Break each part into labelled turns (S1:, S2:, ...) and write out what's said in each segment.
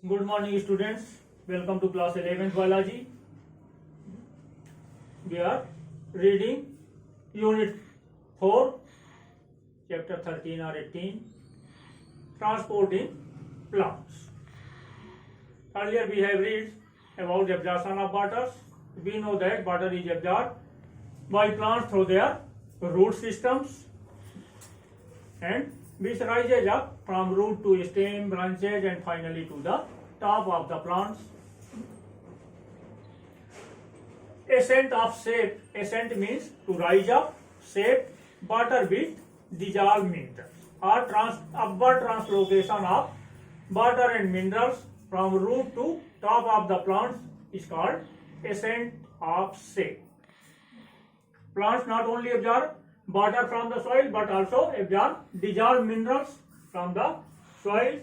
S1: Good morning, students. Welcome to class 11th biology. We are reading unit 4, chapter 13 or 18, transporting plants. Earlier we have read about the absorption of water. We know that water is absorbed by plants through their root systems and which rises up from root to stem, branches and finally to the top of the plants. Ascent of shape. Ascent means to rise up, shape, water with dissolved minerals or upward translocation of water and minerals from root to top of the plants is called ascent of shape. Plants not only absorb water from the soil but also absorb dissolved minerals from the soil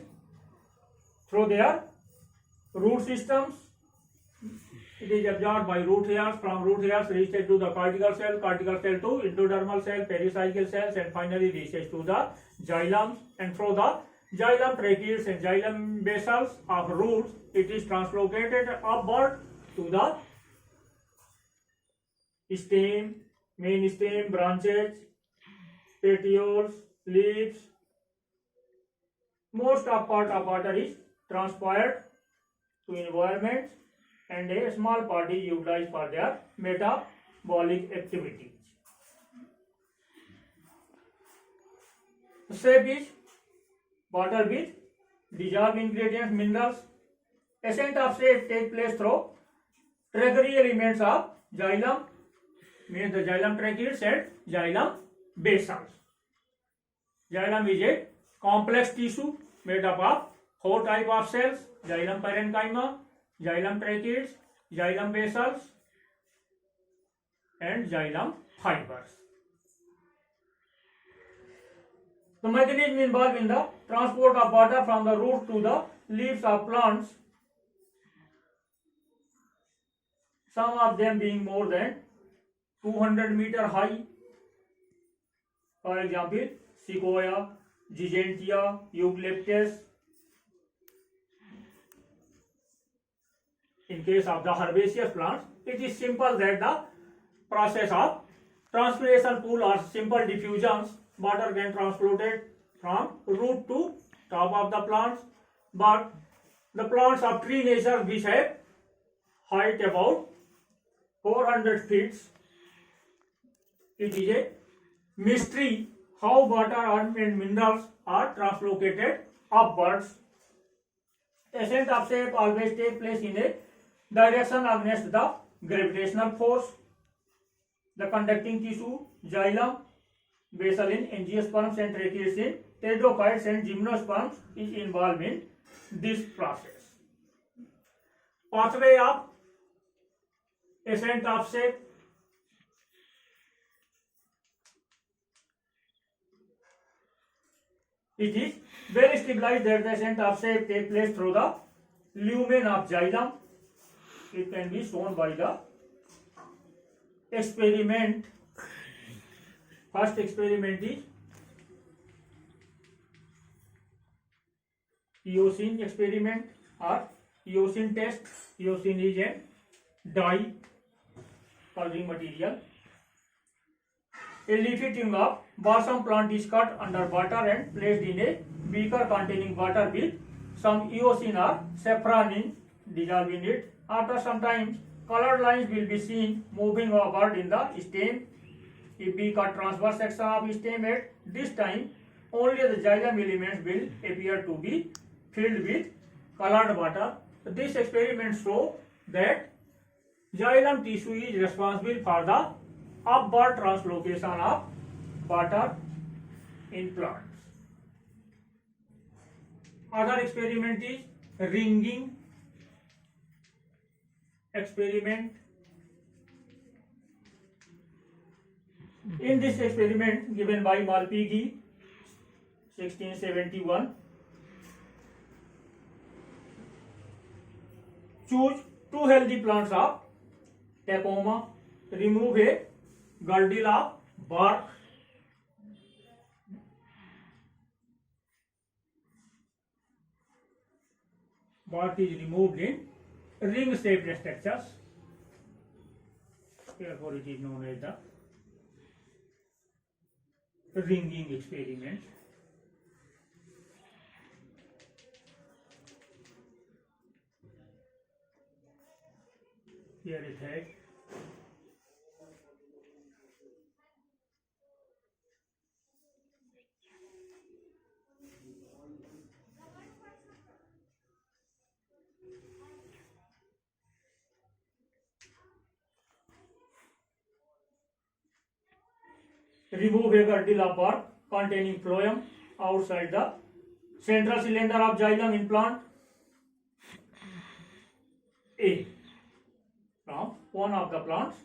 S1: through their root systems. It is absorbed by root hairs. From root hairs reaches to the cortical cell to endodermal cell, pericycle cells and finally reaches to the xylem, and through the xylem tracheids and xylem basals of roots it is translocated upward to the stem, main stem, branches, petioles, leaves. Most of part of water is transpired to environment and a small part is utilized for their metabolic activities. Shape is water with dissolved ingredients, minerals. Ascent of shape takes place through trachary elements of xylem, means the xylem tracheids and xylem basals. Xylem is a complex tissue made up of 4 types of cells: xylem parenchyma, xylem tracheids, xylem basals and xylem fibers. The mechanism involved in the transport of water from the root to the leaves of plants, some of them being more than 200 meter high. For example, sequoia, gigantea, eucalyptus. In case of the herbaceous plants, it is simple that the process of transpiration pool or simple diffusions, water can transported from root to top of the plants. But the plants of tree nature which have height about 400 feet, it is a mystery how water and minerals are translocated upwards. Ascent of shape always take place in a direction against the gravitational force. The conducting tissue, xylem, basal in angiosperms and tracheids in pteridophytes and gymnosperms is involved in this process. Pathway of ascent of shape. It is well established that the ascent of shape takes place through the lumen of xylem. It can be shown by the experiment. First experiment is eosine experiment or eosine test. Eosine is a dye coloring material. A leafy tongue of balsam plant is cut under water and placed in a beaker containing water with some eosine or saffronin dissolved in it. After some time, colored lines will be seen moving upward in the stem. If we cut transverse section of stem at this time, only the xylem elements will appear to be filled with colored water. This experiment shows that xylem tissue is responsible for the upward translocation of water in plants. Other experiment is ringing experiment. In this experiment given by Malpighi 1671, choose 2 healthy plants of Tecoma, remove a girdle of bark, bark is removed in ring-shaped structures. Therefore, it is known as the ringing experiment. Here it has remove a girdle of bark containing phloem outside the central cylinder of xylem in plant A from one of the plants.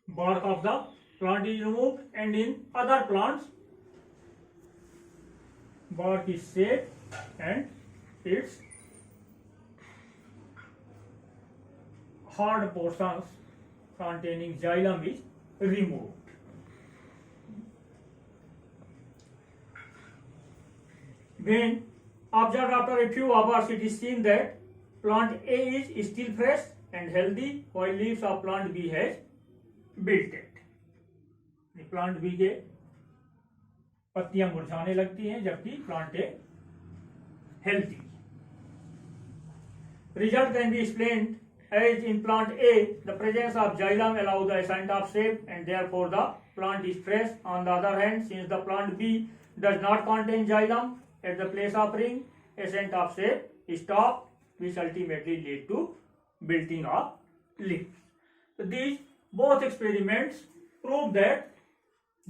S1: Bark of the plant is removed, and in other plants bark is saved and its hard portions containing xylem is removed. When observed after a few hours, it is seen that plant A is still fresh and healthy, while leaves of plant B has wilted. Plant B के पत्तियां मुरझाने लगती हैं, जबकि plant A healthy. Result can be explained as in plant A, the presence of xylem allows the ascent of shape and therefore the plant is fresh. On the other hand, since the plant B does not contain xylem at the place of ring, ascent of shape stops, which ultimately lead to wilting of leaf. So these both experiments prove that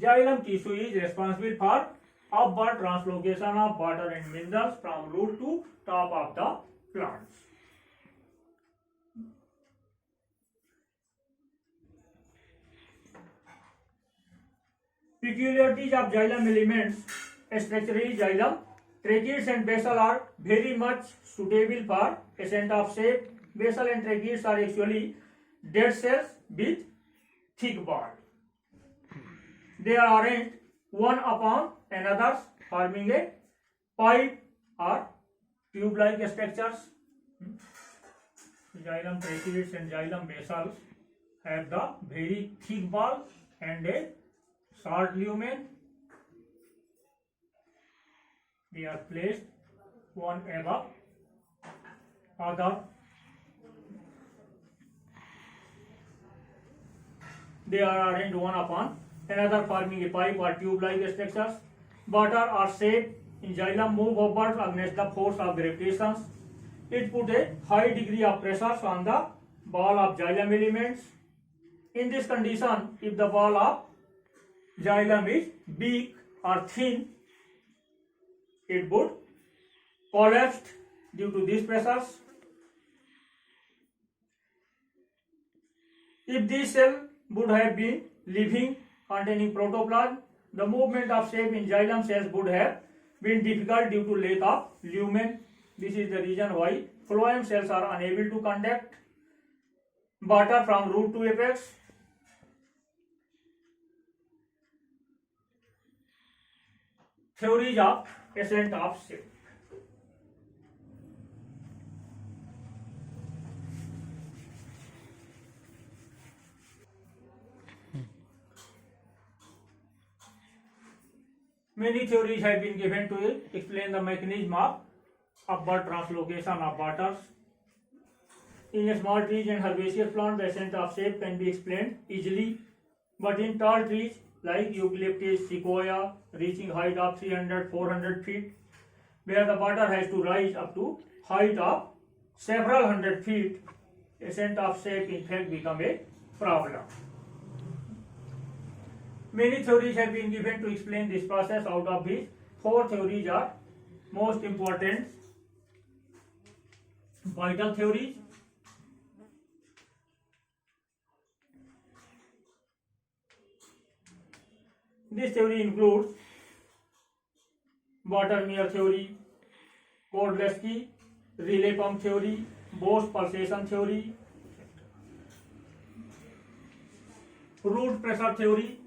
S1: xylem tissue is responsible for upward translocation of water and minerals from root to top of the plants. Peculiarities of xylem elements. Structurally, xylem, tracheids and basal are very much suitable for ascent of shape. Basal and tracheids are actually dead cells with thick wall. They are arranged one upon another, forming a pipe or tube-like structures. Xylem tracheids and xylem basals have the very thick wall and a short lumen. They are placed one above other. They are arranged one upon another, forming a pipe or tube-like structures. Water or shape in xylem move upwards against the force of gravitation. It put a high degree of pressure on the ball of xylem elements. In this condition, if the ball of xylem is big or thin, it would collapse due to these pressures. If this cell would have been living containing protoplasm, the movement of shape in xylem cells would have been difficult due to lack of lumen. This is the reason why phloem cells are unable to conduct water from root to apex. Theories of ascent of shape. Many theories have been given to explain the mechanism of upward translocation of waters. In a small trees and herbaceous plant, the ascent of shape can be explained easily, but in tall trees like eucalyptus, sequoia, reaching height of 300-400 feet, where the water has to rise up to height of several hundred feet, ascent of shape in fact become a problem. Many theories have been given to explain this process. Out of these, 4 theories are most important vital theories. This theory includes water-mirror theory, Kordylewski relay pump theory, Bose pulsation theory, root pressure theory,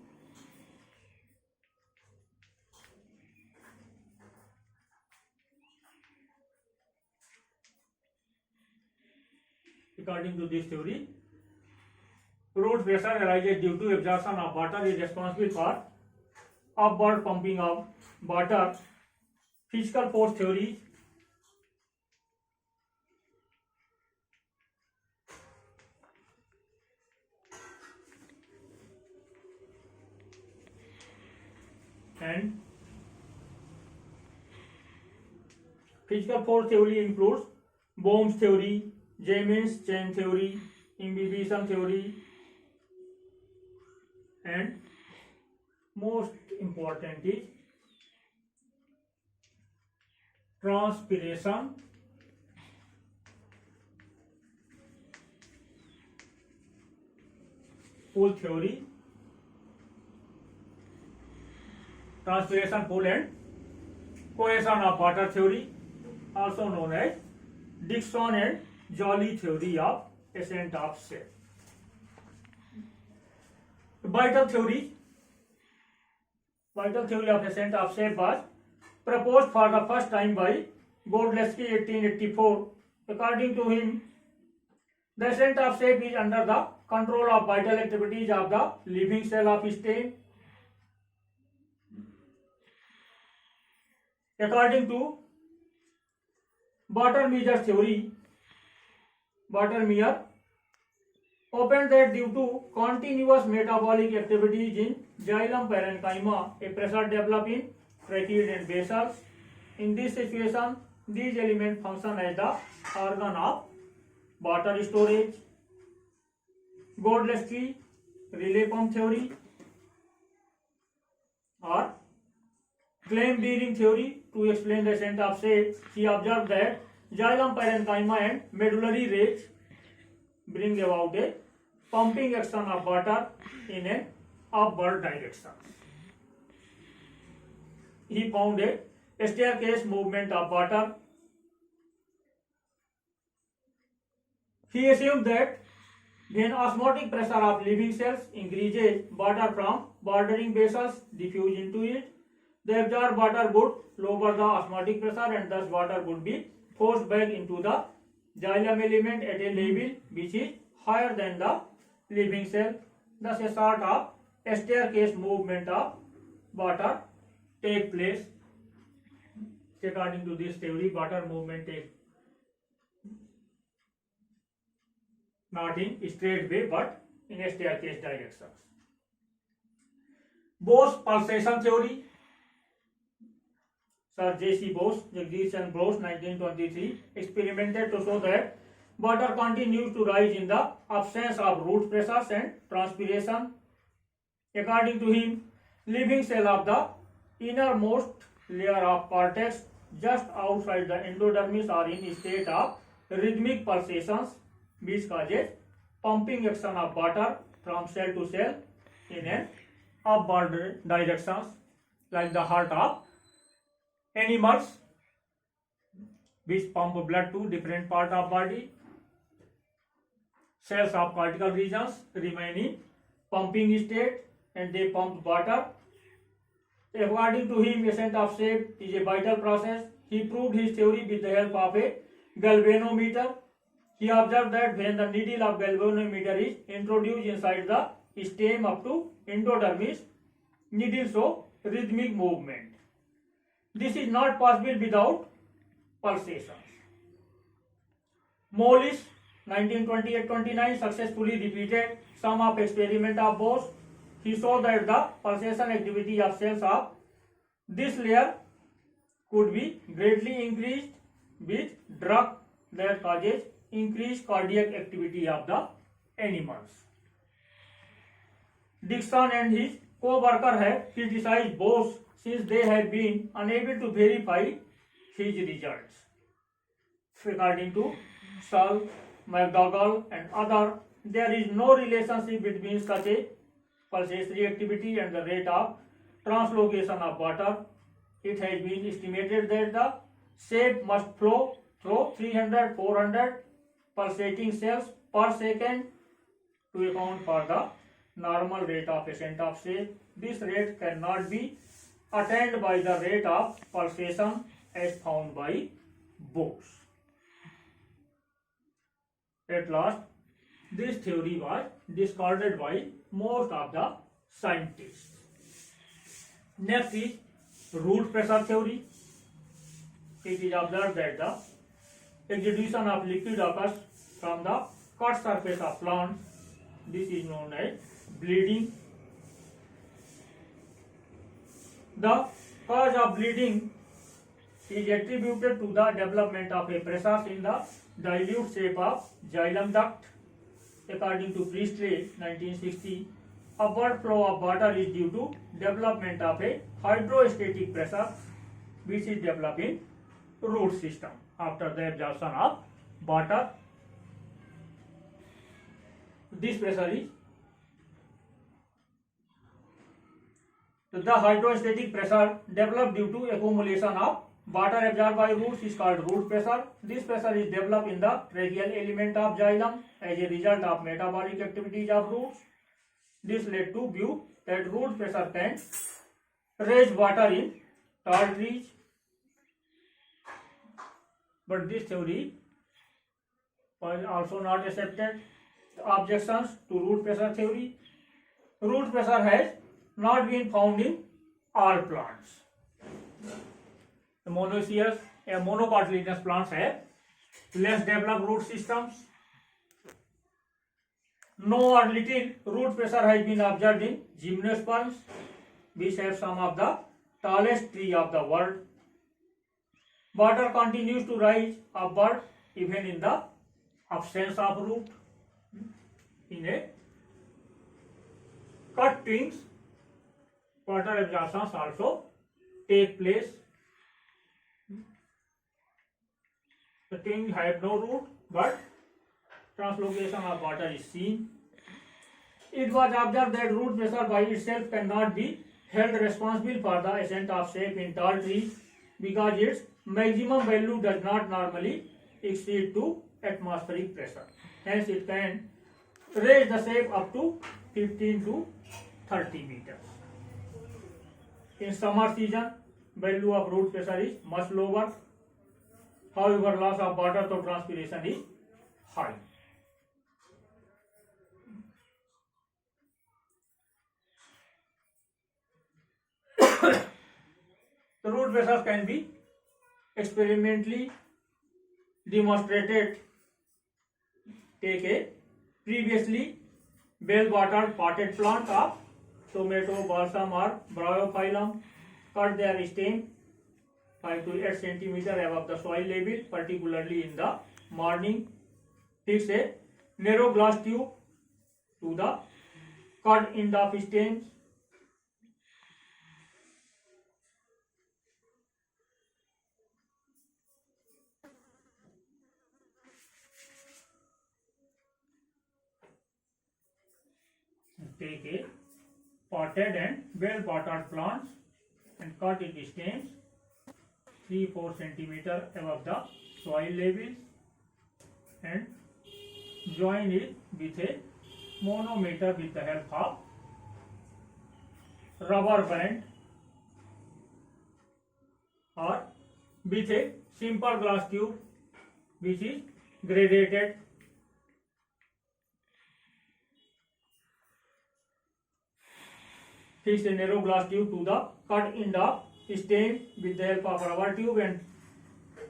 S1: According to this theory, root pressure arises due to absorption of water is responsible for upward pumping of water. Physical force theory. And physical force theory includes Bohm's theory, Jemin's chain theory, imbibition theory, and most important is transpiration pool theory, transpiration pool and cohesion of water theory, also known as Dickson and Joly theory of ascent of shape. Vital theory of ascent of shape was proposed for the first time by Godlewski 1884. According to him, the ascent of shape is under the control of vital activities of the living cell of stem. According to Buttermeyer's theory, Buttermeyer opened that due to continuous metabolic activities in xylem parenchyma, a pressure develops in trachea and vessels. In this situation, these elements function as the organ of water storage. Godlewski relay pump theory or Klein-Beering theory. To explain the ascent of shape, he observed that xylem parenchyma and medullary rays bring about a pumping action of water in an upward direction. He found a staircase movement of water. He assumed that when osmotic pressure of living cells increases, water from bordering vessels diffuse into it. The absorbed water would lower the osmotic pressure and thus water would be forced back into the xylem element at a level which is higher than the living cell. Thus a sort of staircase movement of water take place. According to this theory, water movement takes not in straight way but in a staircase direction. Bose pulsation theory. Sir J.C. Bose, Jagdish and Bose, 1923, experimented to show that water continues to rise in the absence of root pressures and transpiration. According to him, living cell of the innermost layer of cortex just outside the endodermis are in state of rhythmic pulsations, which causes pumping action of water from cell to cell in an upward direction, like the heart of animals, which pump blood to different part of body. Cells of cortical regions remain in pumping state and they pump water. According to him, ascent of shape is a vital process. He proved his theory with the help of a galvanometer. He observed that when the needle of galvanometer is introduced inside the stem up to endodermis, needle show rhythmic movement. This is not possible without pulsations. Mollis, 1928-29, successfully repeated some of experiment of Bose. He saw that the pulsation activity of cells of this layer could be greatly increased with drug that causes increased cardiac activity of the animals. Dickson and his co-worker have criticized Bose since they have been unable to verify his results. According to Searle, McDougall and others, there is no relationship between such a pulsatory activity and the rate of translocation of water. It has been estimated that the shape must flow through 300-400 pulsating cells per second to account for the normal rate of ascent of shape. This rate cannot be attained by the rate of pulsation as found by Bose. At last, this theory was discarded by most of the scientists. Next is root pressure theory. It is observed that the exudation of liquid occurs from the cut surface of plants. This is known as bleeding. The cause of bleeding is attributed to the development of a pressure in the dilute shape of xylem duct. According to Priestley, 1960, upward flow of water is due to development of a hydrostatic pressure which is developed in root system after the absorption of water. This pressure is the hydrostatic pressure developed due to accumulation of water absorbed by roots is called root pressure. This pressure is developed in the tracheal element of xylem as a result of metabolic activities of roots. This led to view that root pressure can raise water in tall trees. But this theory was also not accepted. Objections to root pressure theory. Root pressure has not been found in all plants. The monoecious and monocotyledonous plants have less developed root systems. No or little root pressure has been observed in gymnosperms, which have some of the tallest trees of the world. Water continues to rise upward even in the absence of root. In a cut trees, water absorptions also take place. The trees have no root, but translocation of water is seen. It was observed that root pressure by itself cannot be held responsible for the ascent of shape in tall trees because its maximum value does not normally exceed to atmospheric pressure. Hence, it can raise the shape up to 15 to 30 meters. In summer season, value of root pressure is much lower. However, loss of water through transpiration is high. The root pressure can be experimentally demonstrated. Take a previously well-watered potted plant of tomato, balsam or bryophyllum. Cut their stem 5 to 8 centimeter above the soil level, particularly in the morning. Fix a narrow glass tube to the cut end of stems. Take a potted and well-watered plants and cut its stems 3-4 centimeter above the soil level and join it with a manometer with the help of rubber band or with a simple glass tube which is gradated. Fix a narrow glass tube to the cut end of stem with the help of rubber tube and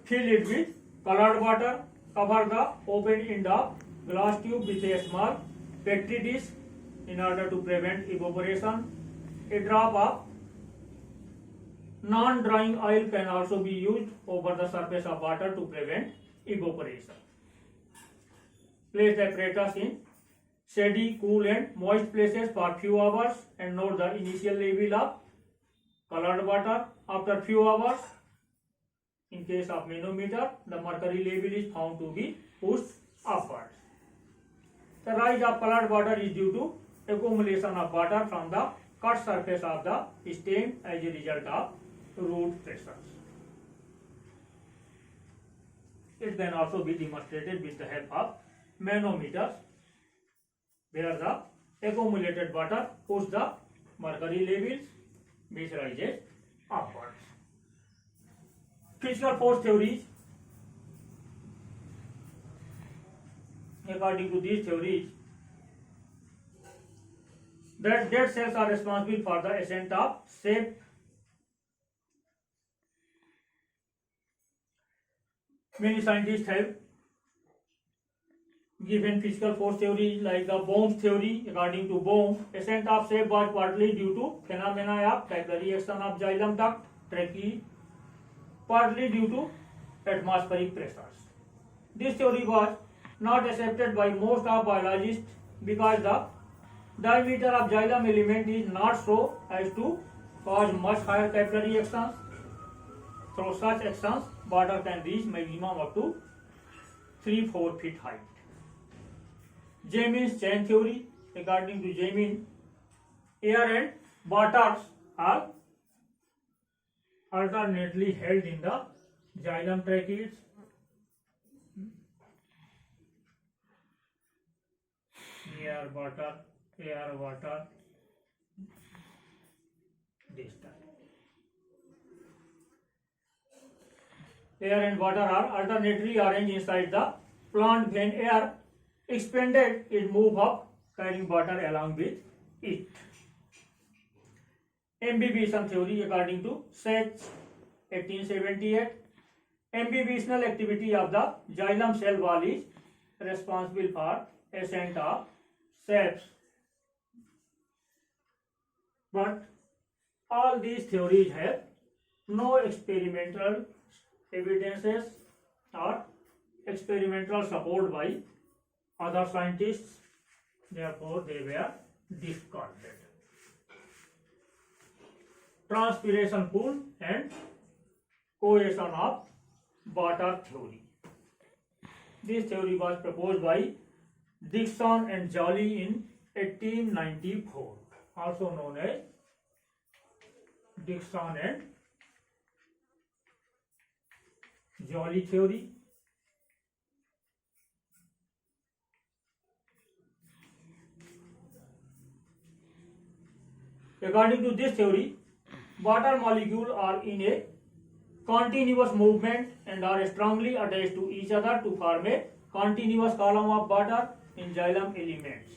S1: fill it with colored water. Cover the open end of glass tube with a small petri dish in order to prevent evaporation. A drop of non-drying oil can also be used over the surface of water to prevent evaporation. Place the apparatus in shady, cool and moist places for few hours and note the initial level of colored water. After few hours, in case of manometer, the mercury level is found to be pushed upward. The rise of colored water is due to accumulation of water from the cut surface of the stem as a result of root pressures. It can also be demonstrated with the help of manometers, where the accumulated water pushes the mercury levels which rises upwards. Physical force theories. according to these theories, that dead cells are responsible for the ascent of shape. Many scientists have given physical force theory like the Bohm's theory. According to Bohm, ascent of shape was partly due to phenomena of capillary action of xylem duct trachea, partly due to atmospheric pressures. This theory was not accepted by most of biologists because the diameter of xylem element is not so as to cause much higher capillary actions. Through such actions, water can reach maximum up to 3-4 feet height. Jamin's chain theory. According to Jamin, air and water are alternately held in the xylem tracheates. Air, water, this time. Air and water are alternately arranged inside the plant. When air expanded, it moved up, carrying water along with it. Imbibition theory. According to Sachs, 1878, imbibitional activity of the xylem cell wall is responsible for ascent of shapes. But all these theories have no experimental evidences or experimental support by other scientists, therefore they were discarded. Transpiration pool and cohesion of water theory. This theory was proposed by Dickson and Joly in 1894, also known as Dickson and Joly theory. According to this theory, water molecules are in a continuous movement and are strongly attached to each other to form a continuous column of water in xylem elements.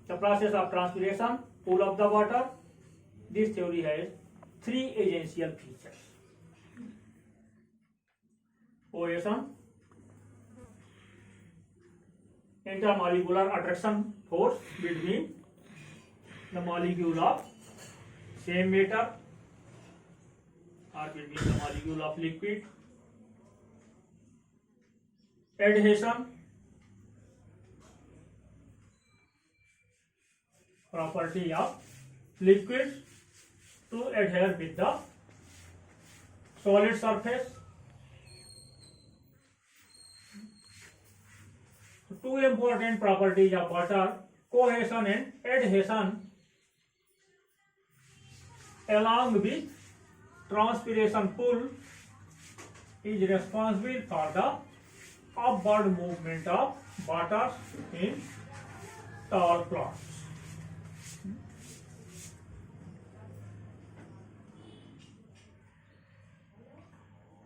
S1: The process of transpiration, pull up the water. This theory has 3 essential features: cohesion, intermolecular attraction force between the molecule of same matter or between the molecule of liquid, adhesion, property of liquids to adhere with the solid surface. Two important properties of water, cohesion and adhesion, along with transpiration pull, is responsible for the upward movement of water in tall plants.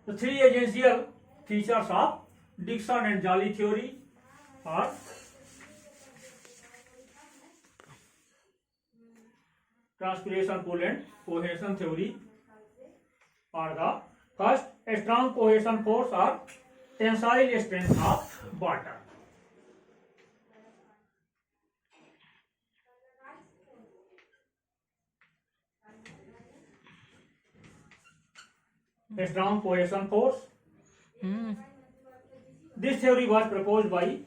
S1: The 3 essential features of Dickson and Joly theory are transpiration pull and cohesion theory are the first, a strong cohesion force or tensile strength of water. A strong cohesion force. This theory was proposed by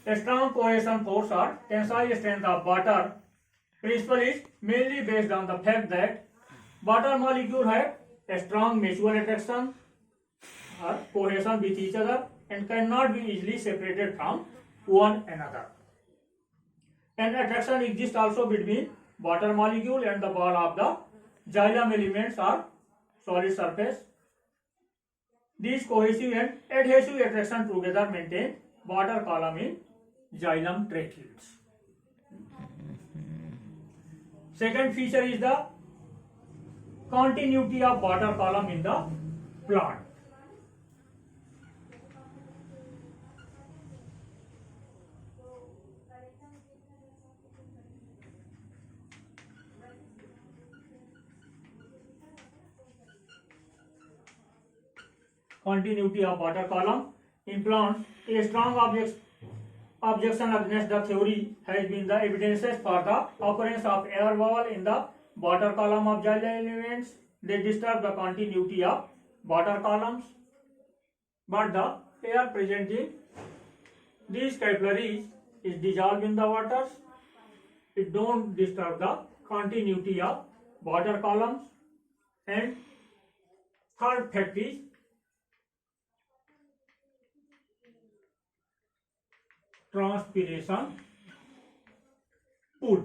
S1: a strong cohesion force or tensile strength of water principle is mainly based on the fact that water molecules have a strong mutual attraction or cohesion with each other and cannot be easily separated from one another. An attraction exists also between water molecule and the wall of the xylem elements or solid surface. These cohesive and adhesive attraction together maintain water column in xylem tracheates. Second feature is the continuity of water column in the plant. Continuity of water column in plants. A strong objection against the theory has been the evidences for the occurrence of air bubble in the water column of xylem elements. They disturb the continuity of water columns, but the air present in these capillaries is dissolved in the waters. It don't disturb the continuity of water columns. And third fact is transpiration pull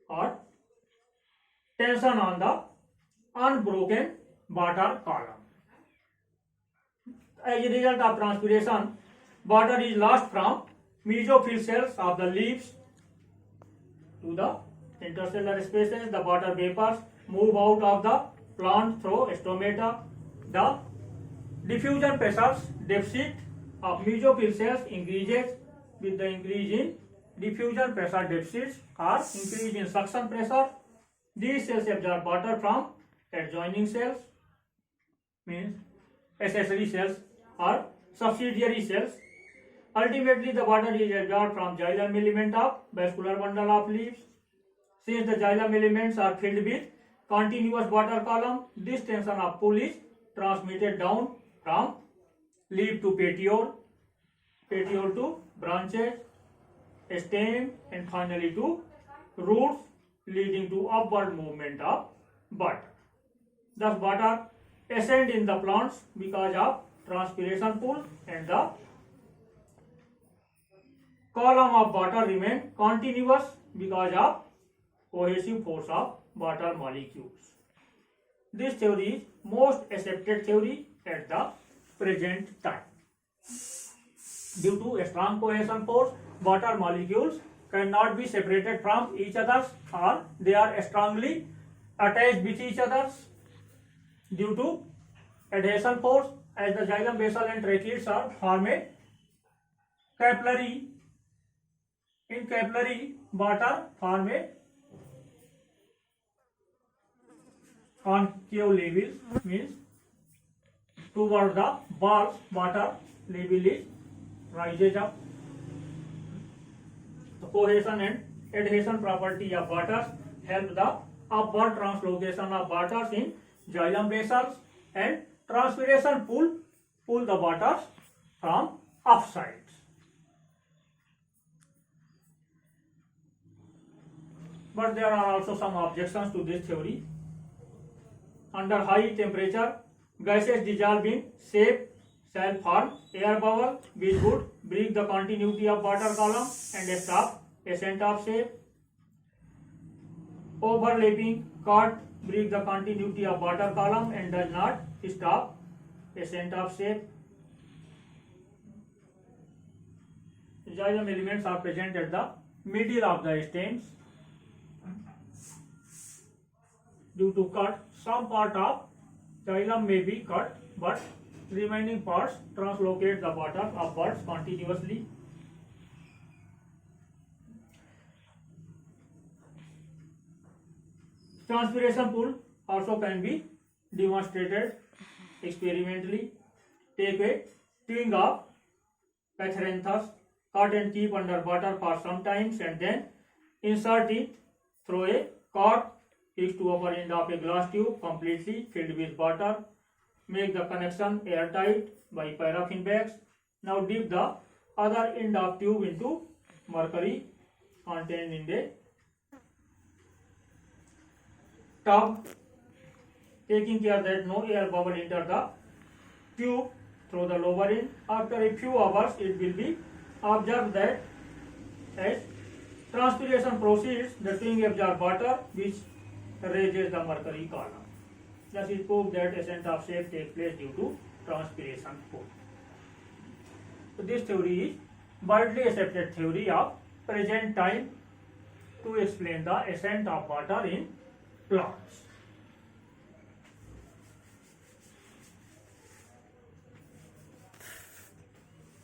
S1: or tension on the unbroken water column. As a result of transpiration, water is lost from mesophyll cells of the leaves to the intercellular spaces. The water vapors move out of the plant through stomata. The diffusion pressures deficit of mesophyll cells increases with the increase in diffusion pressure deficits or increase in suction pressure. These cells absorb water from adjoining cells, means accessory cells or subsidiary cells. Ultimately, the water is absorbed from xylem element of vascular bundle of leaves. Since the xylem elements are filled with continuous water column, this tension of pull is transmitted down from leaf to petiole, petiole to branches, stem, and finally to roots, leading to upward movement of water. Thus, water ascend in the plants because of transpiration pull, and the column of water remain continuous because of cohesive force of water molecules. This theory is most accepted theory at the present time. Due to a strong cohesion force, water molecules cannot be separated from each other, or they are strongly attached with each other. Due to adhesion force, as the xylem basal and tracheids are form a capillary. In capillary, water form a concave level, means toward the walls water level is rises up. The cohesion and adhesion property of waters help the upward translocation of waters in xylem basals, and transpiration pull the waters from upsides. But there are also some objections to this theory. Under high temperature, gases dissolve in shape shall form air bubble, which would break the continuity of water column and stop ascent of shape. Overlapping cut break the continuity of water column and does not stop ascent of shape. Xylem elements are present at the middle of the stems. Due to cut, some part of xylem may be cut, but remaining parts translocate the water upwards continuously. Transpiration pull also can be demonstrated experimentally. Take a twig of Catharanthus, cut and keep under water for some time, and then insert it through a cork fixed to upper end of a glass tube completely filled with water. Make the connection airtight by paraffin bags. Now dip the other end of tube into mercury contained in the tub, taking care that no air bubble enter the tube through the lower end. After a few hours, it will be observed that as transpiration proceeds, the twig absorbs water, which raises the mercury column. Thus, it proved that ascent of shape takes place due to transpiration pull. So, this theory is widely accepted theory of present time to explain the ascent of water in plants.